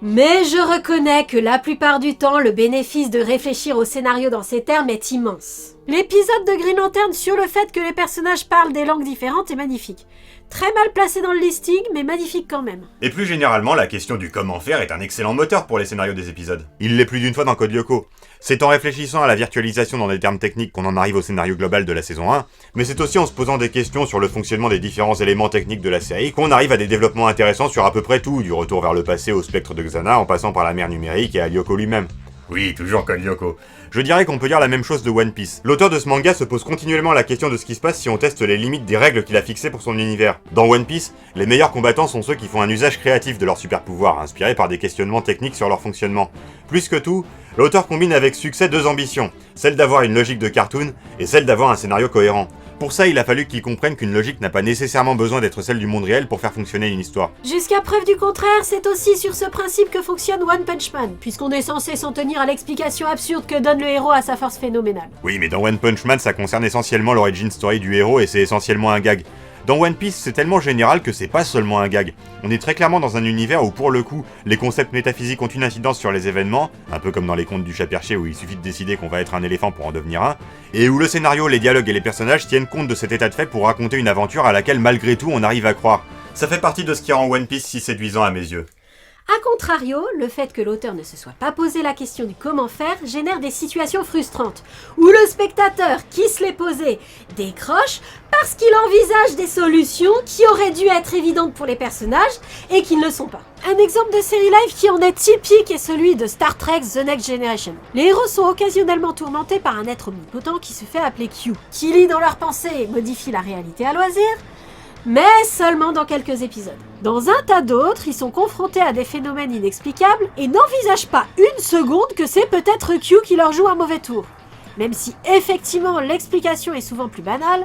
Mais je reconnais que la plupart du temps, le bénéfice de réfléchir au scénario dans ces termes est immense. L'épisode de Green Lantern sur le fait que les personnages parlent des langues différentes est magnifique. Très mal placé dans le listing, mais magnifique quand même. Et plus généralement, la question du comment faire est un excellent moteur pour les scénarios des épisodes. Il l'est plus d'une fois dans Code Lyoko. C'est en réfléchissant à la virtualisation dans des termes techniques qu'on en arrive au scénario global de la saison 1, mais c'est aussi en se posant des questions sur le fonctionnement des différents éléments techniques de la série qu'on arrive à des développements intéressants sur à peu près tout, du retour vers le passé au spectre de Xana en passant par la mer numérique et à Lyoko lui-même. Oui, toujours Code Lyoko. Je dirais qu'on peut dire la même chose de One Piece. L'auteur de ce manga se pose continuellement la question de ce qui se passe si on teste les limites des règles qu'il a fixées pour son univers. Dans One Piece, les meilleurs combattants sont ceux qui font un usage créatif de leurs super pouvoirs, inspirés par des questionnements techniques sur leur fonctionnement. Plus que tout, l'auteur combine avec succès deux ambitions, celle d'avoir une logique de cartoon et celle d'avoir un scénario cohérent. Pour ça, il a fallu qu'il comprenne qu'une logique n'a pas nécessairement besoin d'être celle du monde réel pour faire fonctionner une histoire. Jusqu'à preuve du contraire, c'est aussi sur ce principe que fonctionne One Punch Man, puisqu'on est censé s'en tenir à l'explication absurde que donne le héros à sa force phénoménale. Oui, mais dans One Punch Man, ça concerne essentiellement l'origin story du héros et c'est essentiellement un gag. Dans One Piece, c'est tellement général que c'est pas seulement un gag. On est très clairement dans un univers où, pour le coup, les concepts métaphysiques ont une incidence sur les événements, un peu comme dans les contes du chat perché où il suffit de décider qu'on va être un éléphant pour en devenir un, et où le scénario, les dialogues et les personnages tiennent compte de cet état de fait pour raconter une aventure à laquelle malgré tout on arrive à croire. Ça fait partie de ce qui rend One Piece si séduisant à mes yeux. A contrario, le fait que l'auteur ne se soit pas posé la question du comment faire génère des situations frustrantes, où le spectateur qui se l'est posé décroche parce qu'il envisage des solutions qui auraient dû être évidentes pour les personnages et qui ne le sont pas. Un exemple de série live qui en est typique est celui de Star Trek The Next Generation. Les héros sont occasionnellement tourmentés par un être omnipotent qui se fait appeler Q, qui lit dans leurs pensées et modifie la réalité à loisir, mais seulement dans quelques épisodes. Dans un tas d'autres, ils sont confrontés à des phénomènes inexplicables et n'envisagent pas une seconde que c'est peut-être Q qui leur joue un mauvais tour. Même si effectivement l'explication est souvent plus banale,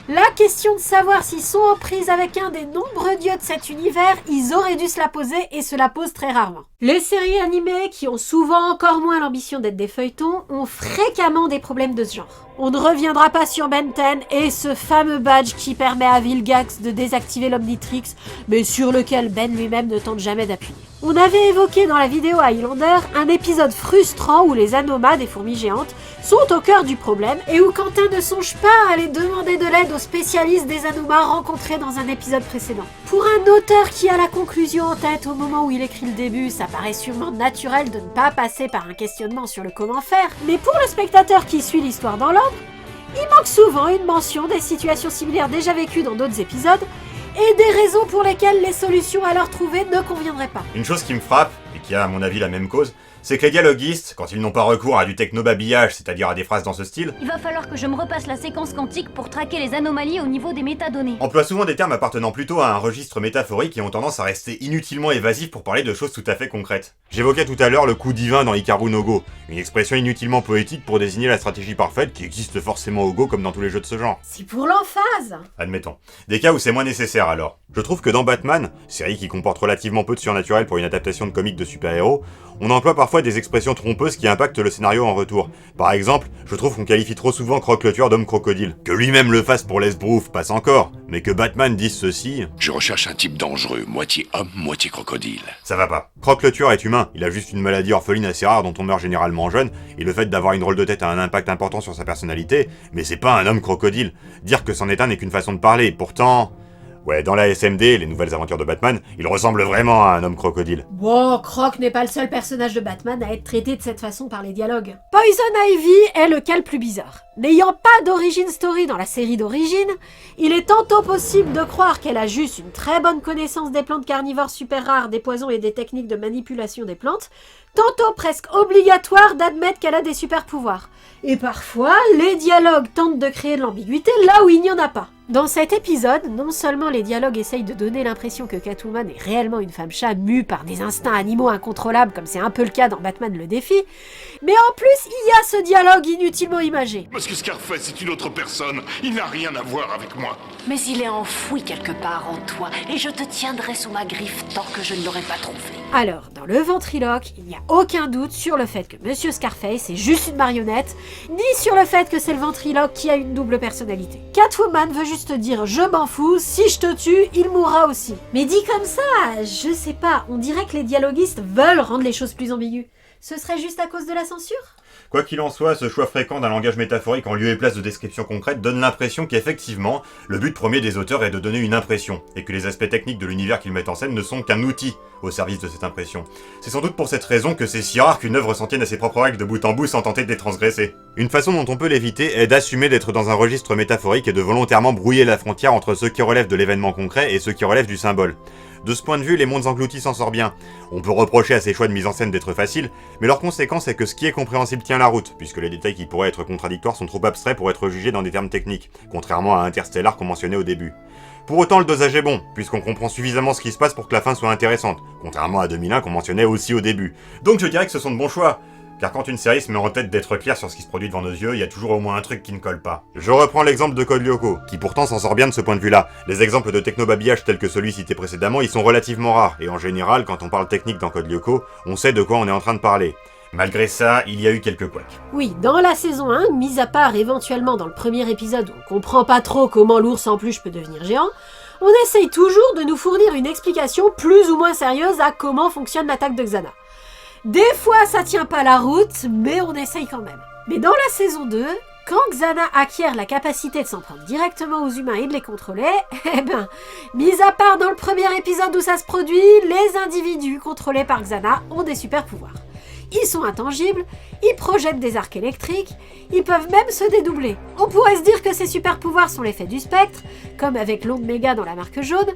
la question de savoir s'ils sont aux prises avec un des nombreux dieux de cet univers, ils auraient dû se la poser et se la posent très rarement. Les séries animées, qui ont souvent encore moins l'ambition d'être des feuilletons, ont fréquemment des problèmes de ce genre. On ne reviendra pas sur Ben 10 et ce fameux badge qui permet à Vilgax de désactiver l'Omnitrix, mais sur lequel Ben lui-même ne tente jamais d'appuyer. On avait évoqué dans la vidéo Highlander un épisode frustrant où les Anomas, des fourmis géantes, sont au cœur du problème et où Quentin ne songe pas à aller demander de l'aide aux spécialistes des Anomas rencontrés dans un épisode précédent. Pour un auteur qui a la conclusion en tête au moment où il écrit le début, ça paraît sûrement naturel de ne pas passer par un questionnement sur le comment faire, mais pour le spectateur qui suit l'histoire dans l'ordre, il manque souvent une mention des situations similaires déjà vécues dans d'autres épisodes et des raisons pour lesquelles les solutions alors trouvées ne conviendraient pas. Une chose qui me frappe, et qui a à mon avis la même cause, c'est que les dialoguistes, quand ils n'ont pas recours à du techno-babillage, c'est-à-dire à des phrases dans ce style, il va falloir que je me repasse la séquence quantique pour traquer les anomalies au niveau des métadonnées. emploient souvent des termes appartenant plutôt à un registre métaphorique et ont tendance à rester inutilement évasifs pour parler de choses tout à fait concrètes. J'évoquais tout à l'heure le coup divin dans Hikaru no Go, une expression inutilement poétique pour désigner la stratégie parfaite qui existe forcément au Go comme dans tous les jeux de ce genre. C'est pour l'emphase. Admettons. Des cas où c'est moins nécessaire alors. Je trouve que dans Batman, série qui comporte relativement peu de surnaturel pour une adaptation de comics de super-héros, on emploie parfois des expressions trompeuses qui impactent le scénario en retour. Par exemple, je trouve qu'on qualifie trop souvent Croc le tueur d'homme crocodile. Que lui-même le fasse pour l'esbrouf passe encore, mais que Batman dise ceci... Je recherche un type dangereux, moitié homme, moitié crocodile. Ça va pas. Croc le tueur est humain, il a juste une maladie orpheline assez rare dont on meurt généralement jeune, et le fait d'avoir une drôle de tête a un impact important sur sa personnalité, mais c'est pas un homme crocodile. Dire que c'en est un n'est qu'une façon de parler, pourtant... Ouais, dans la SMD, les nouvelles aventures de Batman, il ressemble vraiment à un homme crocodile. Bon, Croc n'est pas le seul personnage de Batman à être traité de cette façon par les dialogues. Poison Ivy est le cas le plus bizarre. N'ayant pas d'origin story dans la série d'origine, il est tantôt possible de croire qu'elle a juste une très bonne connaissance des plantes carnivores super rares, des poisons et des techniques de manipulation des plantes, tantôt presque obligatoire d'admettre qu'elle a des super pouvoirs. Et parfois, les dialogues tentent de créer de l'ambiguïté là où il n'y en a pas. Dans cet épisode, non seulement les dialogues essayent de donner l'impression que Catwoman est réellement une femme chat mue par des instincts animaux incontrôlables comme c'est un peu le cas dans Batman le défi, mais en plus il y a ce dialogue inutilement imagé. Parce que Scarface est une autre personne, il n'a rien à voir avec moi. Mais il est enfoui quelque part en toi, et je te tiendrai sous ma griffe tant que je ne l'aurai pas trouvé. Alors, dans le ventriloque, il n'y a aucun doute sur le fait que Monsieur Scarface est juste une marionnette, ni sur le fait que c'est le ventriloque qui a une double personnalité. Catwoman veut juste dire « je m'en fous, si je te tue, il mourra aussi ». Mais dit comme ça, je sais pas, on dirait que les dialoguistes veulent rendre les choses plus ambiguës. Ce serait juste à cause de la censure ? Quoi qu'il en soit, ce choix fréquent d'un langage métaphorique en lieu et place de description concrète donne l'impression qu'effectivement, le but premier des auteurs est de donner une impression, et que les aspects techniques de l'univers qu'ils mettent en scène ne sont qu'un outil au service de cette impression. C'est sans doute pour cette raison que c'est si rare qu'une œuvre s'en tienne à ses propres règles de bout en bout sans tenter de les transgresser. Une façon dont on peut l'éviter est d'assumer d'être dans un registre métaphorique et de volontairement brouiller la frontière entre ce qui relève de l'événement concret et ce qui relève du symbole. De ce point de vue, Les Mondes Engloutis s'en sort bien. On peut reprocher à ces choix de mise en scène d'être faciles, mais leur conséquence est que ce qui est compréhensible tient la route, puisque les détails qui pourraient être contradictoires sont trop abstraits pour être jugés dans des termes techniques, contrairement à Interstellar qu'on mentionnait au début. Pour autant, le dosage est bon, puisqu'on comprend suffisamment ce qui se passe pour que la fin soit intéressante, contrairement à 2001 qu'on mentionnait aussi au début. Donc je dirais que ce sont de bons choix. Car quand une série se met en tête d'être claire sur ce qui se produit devant nos yeux, il y a toujours au moins un truc qui ne colle pas. Je reprends l'exemple de Code Lyoko, qui pourtant s'en sort bien de ce point de vue-là. Les exemples de technobabillage tels que celui cité précédemment, ils sont relativement rares, et en général, quand on parle technique dans Code Lyoko, on sait de quoi on est en train de parler. Malgré ça, il y a eu quelques couacs. Oui, dans la saison 1, mis à part éventuellement dans le premier épisode où on comprend pas trop comment l'ours en peluche peut devenir géant, on essaye toujours de nous fournir une explication plus ou moins sérieuse à comment fonctionne l'attaque de Xana. Des fois, ça tient pas la route, mais on essaye quand même. Mais dans la saison 2, quand Xana acquiert la capacité de s'en prendre directement aux humains et de les contrôler, mis à part dans le premier épisode où ça se produit, les individus contrôlés par Xana ont des super pouvoirs. Ils sont intangibles, ils projettent des arcs électriques, ils peuvent même se dédoubler. On pourrait se dire que ces super pouvoirs sont l'effet du spectre, comme avec l'onde méga dans la marque jaune,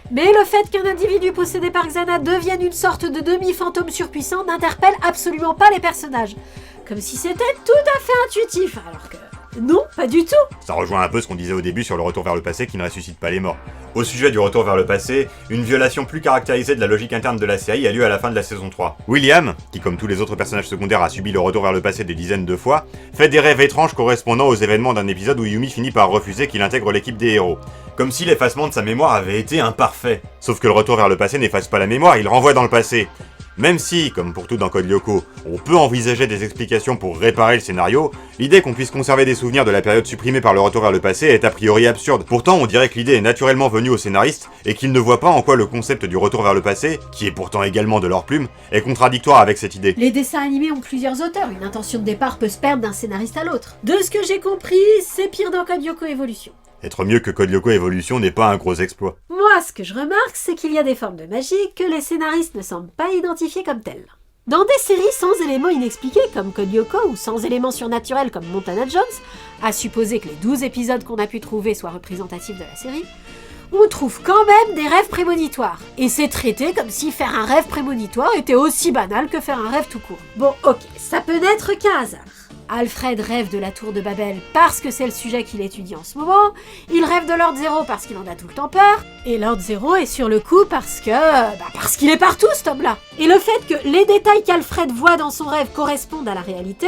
mais le fait qu'un individu possédé par Xana devienne une sorte de demi-fantôme surpuissant n'interpelle absolument pas les personnages. Comme si c'était tout à fait intuitif, alors que... non, pas du tout. Ça rejoint un peu ce qu'on disait au début sur le retour vers le passé qui ne ressuscite pas les morts. Au sujet du retour vers le passé, une violation plus caractérisée de la logique interne de la série a lieu à la fin de la saison 3. William, qui comme tous les autres personnages secondaires a subi le retour vers le passé des dizaines de fois, fait des rêves étranges correspondant aux événements d'un épisode où Yumi finit par refuser qu'il intègre l'équipe des héros. Comme si l'effacement de sa mémoire avait été imparfait. Sauf que le retour vers le passé n'efface pas la mémoire, il renvoie dans le passé. Même si, comme pour tout dans Code Lyoko, on peut envisager des explications pour réparer le scénario, l'idée qu'on puisse conserver des souvenirs de la période supprimée par le retour vers le passé est a priori absurde. Pourtant, on dirait que l'idée est naturellement venue au scénariste et qu'il ne voit pas en quoi le concept du retour vers le passé, qui est pourtant également de leur plume, est contradictoire avec cette idée. Les dessins animés ont plusieurs auteurs, une intention de départ peut se perdre d'un scénariste à l'autre. De ce que j'ai compris, c'est pire dans Code Lyoko Evolution. Être mieux que Code Lyoko Evolution n'est pas un gros exploit. Moi, ce que je remarque, c'est qu'il y a des formes de magie que les scénaristes ne semblent pas identifier comme telles. Dans des séries sans éléments inexpliqués comme Code Lyoko ou sans éléments surnaturels comme Montana Jones, à supposer que les 12 épisodes qu'on a pu trouver soient représentatifs de la série, on trouve quand même des rêves prémonitoires. Et c'est traité comme si faire un rêve prémonitoire était aussi banal que faire un rêve tout court. Bon, ok, ça peut n'être qu'un hasard. Alfred rêve de la tour de Babel parce que c'est le sujet qu'il étudie en ce moment, il rêve de Lord Zero parce qu'il en a tout le temps peur, et Lord Zero est sur le coup parce qu'il est partout cet homme-là. Et le fait que les détails qu'Alfred voit dans son rêve correspondent à la réalité,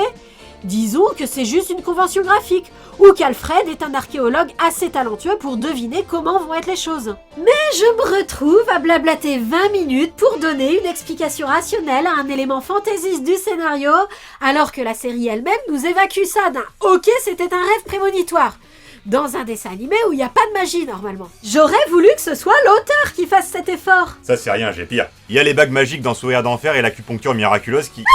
Disons que c'est juste une convention graphique, ou qu'Alfred est un archéologue assez talentueux pour deviner comment vont être les choses. Mais je me retrouve à blablater 20 minutes pour donner une explication rationnelle à un élément fantaisiste du scénario, alors que la série elle-même nous évacue ça d'un « ok, c'était un rêve prémonitoire ». Dans un dessin animé où il n'y a pas de magie normalement. J'aurais voulu que ce soit l'auteur qui fasse cet effort. Ça c'est rien, j'ai pire. Il y a les bagues magiques dans Sourire d'Enfer et l'acupuncture miraculeuse qui...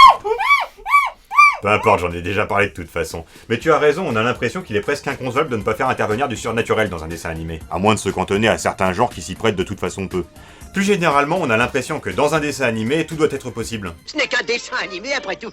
Peu importe, j'en ai déjà parlé de toute façon. Mais tu as raison, on a l'impression qu'il est presque inconcevable de ne pas faire intervenir du surnaturel dans un dessin animé. À moins de se cantonner à certains genres qui s'y prêtent de toute façon peu. Plus généralement, on a l'impression que dans un dessin animé, tout doit être possible. Ce n'est qu'un dessin animé après tout.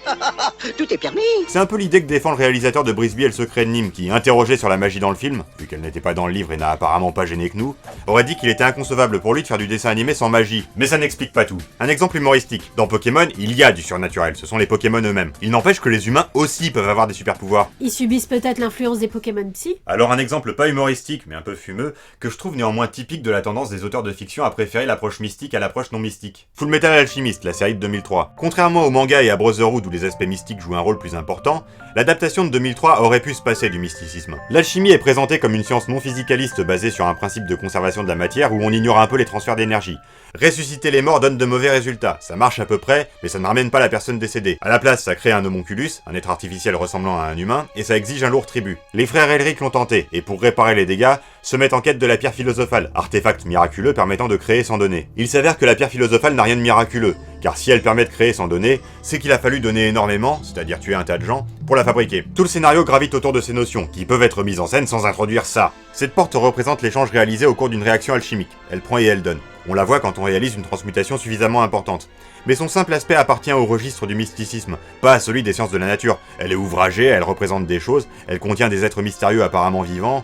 Tout est permis. C'est un peu l'idée que défend le réalisateur de Brisby et le secret de Nîmes, qui, interrogé sur la magie dans le film, vu qu'elle n'était pas dans le livre et n'a apparemment pas gêné que nous, aurait dit qu'il était inconcevable pour lui de faire du dessin animé sans magie. Mais ça n'explique pas tout. Un exemple humoristique. Dans Pokémon, il y a du surnaturel, ce sont les Pokémon eux-mêmes. Il n'empêche que les humains aussi peuvent avoir des super pouvoirs. Ils subissent peut-être l'influence des Pokémon psy. Alors un exemple pas humoristique, mais un peu fumeux, que je trouve néanmoins typique de la tendance des auteurs de fiction à préférer l'approche mystique à l'approche non mystique. Fullmetal Alchemist, la série de 2003. Contrairement au manga et à Brotherhood où les aspects mystiques jouent un rôle plus important, l'adaptation de 2003 aurait pu se passer du mysticisme. L'alchimie est présentée comme une science non physicaliste basée sur un principe de conservation de la matière où on ignore un peu les transferts d'énergie. Ressusciter les morts donne de mauvais résultats, ça marche à peu près, mais ça ne ramène pas la personne décédée. À la place, ça crée un homonculus, un être artificiel ressemblant à un humain, et ça exige un lourd tribut. Les frères Elric l'ont tenté, et pour réparer les dégâts, se mettent en quête de la pierre philosophale, artefact miraculeux permettant de créer sans donner. Il s'avère que la pierre philosophale n'a rien de miraculeux, car si elle permet de créer sans donner, c'est qu'il a fallu donner énormément, c'est-à-dire tuer un tas de gens, pour la fabriquer. Tout le scénario gravite autour de ces notions, qui peuvent être mises en scène sans introduire ça. Cette porte représente l'échange réalisé au cours d'une réaction alchimique. Elle prend et elle donne. On la voit quand on réalise une transmutation suffisamment importante. Mais son simple aspect appartient au registre du mysticisme, pas à celui des sciences de la nature. Elle est ouvragée, elle représente des choses, elle contient des êtres mystérieux apparemment vivants.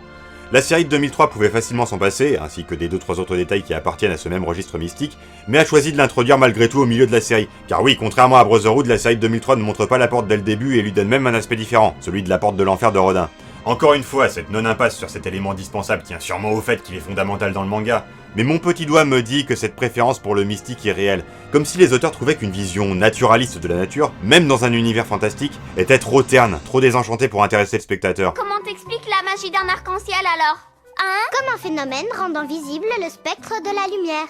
La série de 2003 pouvait facilement s'en passer, ainsi que des 2-3 autres détails qui appartiennent à ce même registre mystique, mais a choisi de l'introduire malgré tout au milieu de la série. Car oui, contrairement à Brotherhood, la série de 2003 ne montre pas la porte dès le début et lui donne même un aspect différent, celui de la porte de l'enfer de Rodin. Encore une fois, cette non-impasse sur cet élément dispensable tient sûrement au fait qu'il est fondamental dans le manga, mais mon petit doigt me dit que cette préférence pour le mystique est réelle, comme si les auteurs trouvaient qu'une vision naturaliste de la nature, même dans un univers fantastique, était trop terne, trop désenchantée pour intéresser le spectateur. Comment t'expliques la magie d'un arc-en-ciel alors? Hein? Comme un phénomène rendant visible le spectre de la lumière.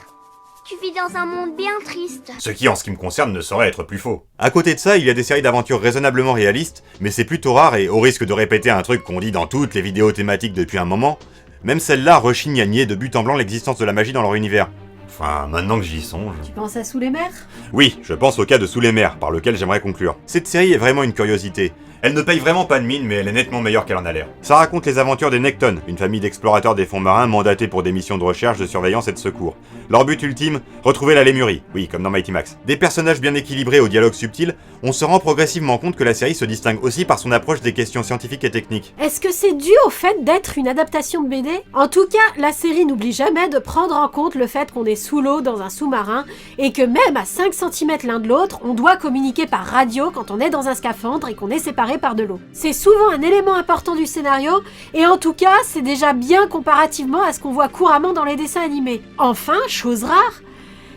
Tu vis dans un monde bien triste. Ce qui, en ce qui me concerne, ne saurait être plus faux. À côté de ça, il y a des séries d'aventures raisonnablement réalistes, mais c'est plutôt rare et au risque de répéter un truc qu'on dit dans toutes les vidéos thématiques depuis un moment, même celles-là rechignent à nier de but en blanc l'existence de la magie dans leur univers. Enfin, maintenant que j'y songe... Tu penses à Sous les mers? Oui, je pense au cas de Sous les mers, par lequel j'aimerais conclure. Cette série est vraiment une curiosité. Elle ne paye vraiment pas de mine, mais elle est nettement meilleure qu'elle en a l'air. Ça raconte les aventures des Necton, une famille d'explorateurs des fonds marins mandatés pour des missions de recherche, de surveillance et de secours. Leur but ultime, retrouver la Lémurie, oui, comme dans Mighty Max. Des personnages bien équilibrés au dialogue subtil, on se rend progressivement compte que la série se distingue aussi par son approche des questions scientifiques et techniques. Est-ce que c'est dû au fait d'être une adaptation de BD? En tout cas, la série n'oublie jamais de prendre en compte le fait qu'on est sous l'eau dans un sous-marin, et que même à 5 cm l'un de l'autre, on doit communiquer par radio quand on est dans un scaphandre et qu'on est séparé par de l'eau. C'est souvent un élément important du scénario, et en tout cas, c'est déjà bien comparativement à ce qu'on voit couramment dans les dessins animés. Enfin, chose rare,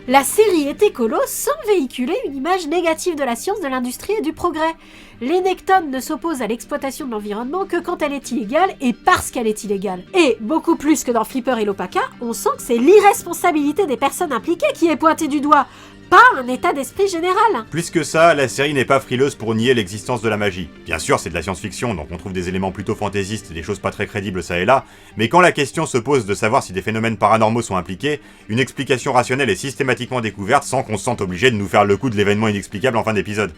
la série est écolo sans véhiculer une image négative de la science, de l'industrie et du progrès. Les Necton ne s'opposent à l'exploitation de l'environnement que quand elle est illégale et parce qu'elle est illégale. Et, beaucoup plus que dans Flipper et Lopaka, on sent que c'est l'irresponsabilité des personnes impliquées qui est pointée du doigt, pas un état d'esprit général. Plus que ça, la série n'est pas frileuse pour nier l'existence de la magie. Bien sûr, c'est de la science-fiction, donc on trouve des éléments plutôt fantaisistes et des choses pas très crédibles ça et là, mais quand la question se pose de savoir si des phénomènes paranormaux sont impliqués, une explication rationnelle est systématiquement découverte sans qu'on se sente obligé de nous faire le coup de l'événement inexplicable en fin d'épisode.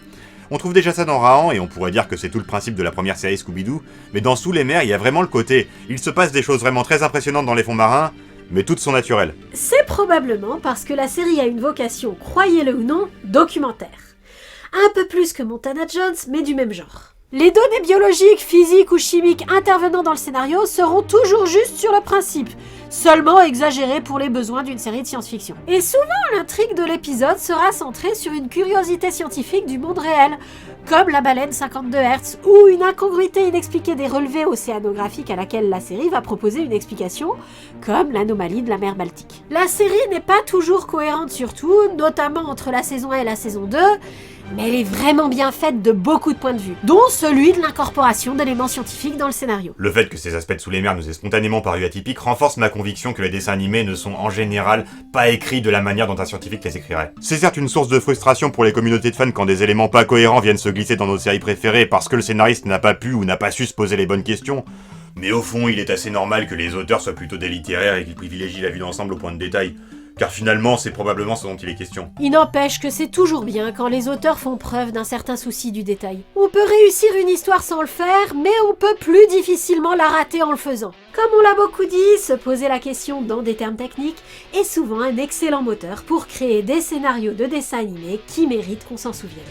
On trouve déjà ça dans Rahan, et on pourrait dire que c'est tout le principe de la première série Scooby-Doo, mais dans Sous les mers, il y a vraiment le côté, il se passe des choses vraiment très impressionnantes dans les fonds marins, mais toutes sont naturelles. C'est probablement parce que la série a une vocation, croyez-le ou non, documentaire. Un peu plus que Montana Jones, mais du même genre. Les données biologiques, physiques ou chimiques intervenant dans le scénario seront toujours justes sur le principe, seulement exagérées pour les besoins d'une série de science-fiction. Et souvent, l'intrigue de l'épisode sera centrée sur une curiosité scientifique du monde réel, comme la baleine 52 Hz, ou une incongruité inexpliquée des relevés océanographiques à laquelle la série va proposer une explication, comme l'anomalie de la mer Baltique. La série n'est pas toujours cohérente surtout, notamment entre la saison 1 et la saison 2, mais elle est vraiment bien faite de beaucoup de points de vue, dont celui de l'incorporation d'éléments scientifiques dans le scénario. Le fait que ces aspects de Sous les mers nous aient spontanément paru atypiques renforce ma conviction que les dessins animés ne sont en général pas écrits de la manière dont un scientifique les écrirait. C'est certes une source de frustration pour les communautés de fans quand des éléments pas cohérents viennent se glisser dans nos séries préférées parce que le scénariste n'a pas pu ou n'a pas su se poser les bonnes questions, mais au fond il est assez normal que les auteurs soient plutôt des littéraires et qu'ils privilégient la vue d'ensemble au point de détail. Car finalement, c'est probablement ce dont il est question. Il n'empêche que c'est toujours bien quand les auteurs font preuve d'un certain souci du détail. On peut réussir une histoire sans le faire, mais on peut plus difficilement la rater en le faisant. Comme on l'a beaucoup dit, se poser la question dans des termes techniques est souvent un excellent moteur pour créer des scénarios de dessins animés qui méritent qu'on s'en souvienne.